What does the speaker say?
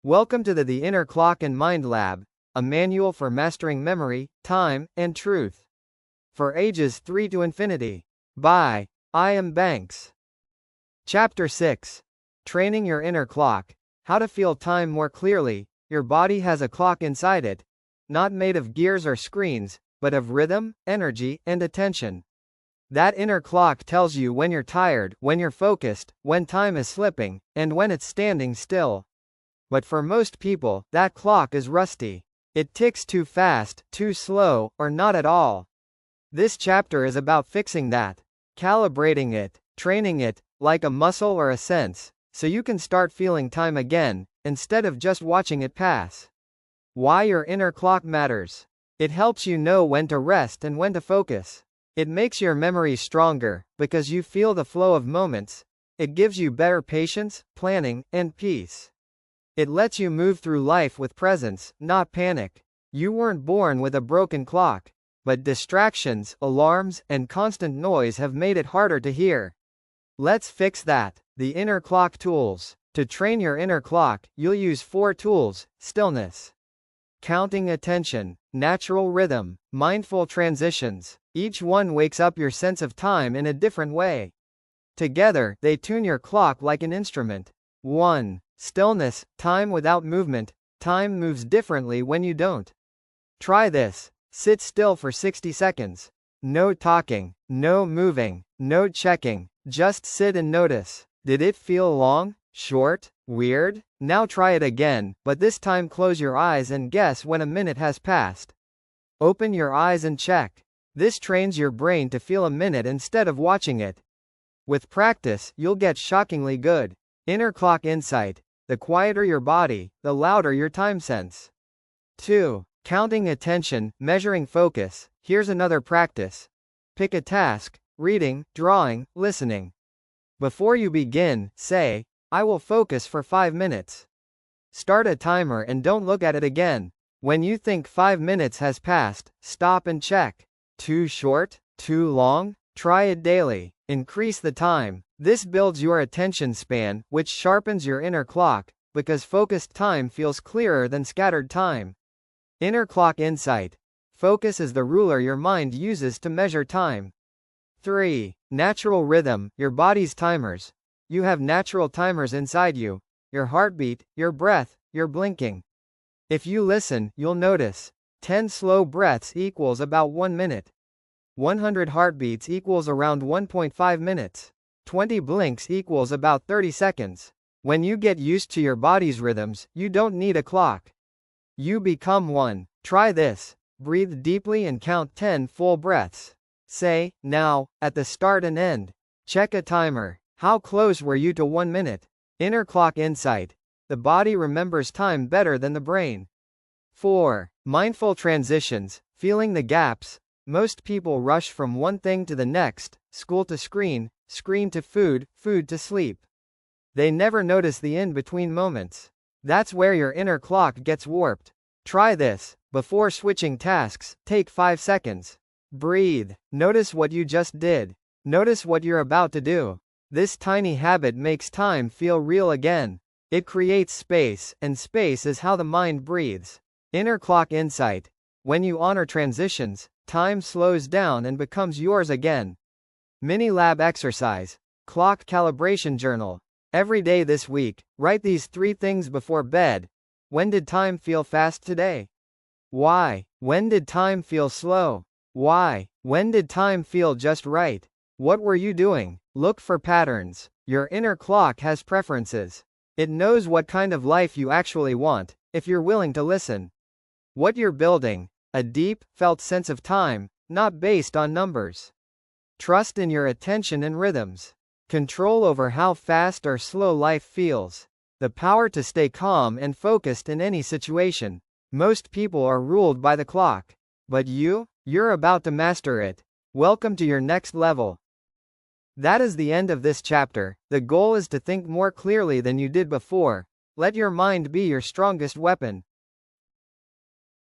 Welcome to the Inner Clock MindLab, a manual for mastering memory, time, and truth. For ages 3 to infinity. By I. M. Banks. Chapter 6. Training Your Inner Clock. How to feel time more clearly. Your body has a clock inside it, not made of gears or screens, but of rhythm, energy, and attention. That inner clock tells you when you're tired, when you're focused, when time is slipping, and when it's standing still. But for most people, that clock is rusty. It ticks too fast, too slow, or not at all. This chapter is about fixing that, calibrating it, training it, like a muscle or a sense, so you can start feeling time again, instead of just watching it pass. Why your inner clock matters. It helps you know when to rest and when to focus. It makes your memory stronger, because you feel the flow of moments. It gives you better patience, planning, and peace. It lets you move through life with presence, not panic. You weren't born with a broken clock, but distractions, alarms, and constant noise have made it harder to hear. Let's fix that. The Inner Clock Tools. To train your inner clock, you'll use 4 tools: stillness, counting attention, natural rhythm, mindful transitions. Each one wakes up your sense of time in a different way. Together, they tune your clock like an instrument. 1. Stillness. Time without movement. Time moves differently when you don't. Try this. Sit still for 60 seconds. No talking, no moving, no checking. Just sit and notice. Did it feel long, short, weird? Now try it again, but this time close your eyes and guess when a minute has passed. Open your eyes and check. This trains your brain to feel a minute instead of watching it. With practice, you'll get shockingly good. Inner Clock Insight. The quieter your body, the louder your time sense. 2. Counting attention, measuring focus. Here's another practice. Pick a task: reading, drawing, listening. Before you begin, say, I will focus for 5 minutes. Start a timer and don't look at it again. When you think 5 minutes has passed, stop and check. Too short? Too long? Try it daily. Increase the time. This builds your attention span, which sharpens your inner clock, because focused time feels clearer than scattered time. Inner Clock Insight. Focus is the ruler your mind uses to measure time. 3. Natural rhythm. Your body's timers. You have natural timers inside you. Your heartbeat, your breath, your blinking. If you listen, you'll notice. 10 slow breaths equals about 1 minute. 100 heartbeats equals around 1.5 minutes. 20 blinks equals about 30 seconds. When you get used to your body's rhythms, you don't need a clock. You become one. Try this. Breathe deeply and count 10 full breaths. Say, now, at the start and end. Check a timer. How close were you to 1 minute? Inner Clock Insight. The body remembers time better than the brain. 4. Mindful transitions. Feeling the gaps. Most people rush from one thing to the next, school to screen, screen to food, food to sleep. They never notice the in-between moments. That's where your inner clock gets warped. Try this. Before switching tasks, take 5 seconds. Breathe. Notice what you just did. Notice what you're about to do. This tiny habit makes time feel real again. It creates space, and space is how the mind breathes. Inner Clock Insight. When you honor transitions, time slows down and becomes yours again. Mini Lab Exercise. Clock Calibration Journal. Every day this week, write these 3 things before bed. When did time feel fast today? Why? When did time feel slow? Why? When did time feel just right? What were you doing? Look for patterns. Your inner clock has preferences. It knows what kind of life you actually want, if you're willing to listen. What you're building. A deep, felt sense of time, not based on numbers. Trust in your attention and rhythms. Control over how fast or slow life feels. The power to stay calm and focused in any situation. Most people are ruled by the clock. But you're about to master it. Welcome to your next level. That is the end of this chapter. The goal is to think more clearly than you did before. Let your mind be your strongest weapon.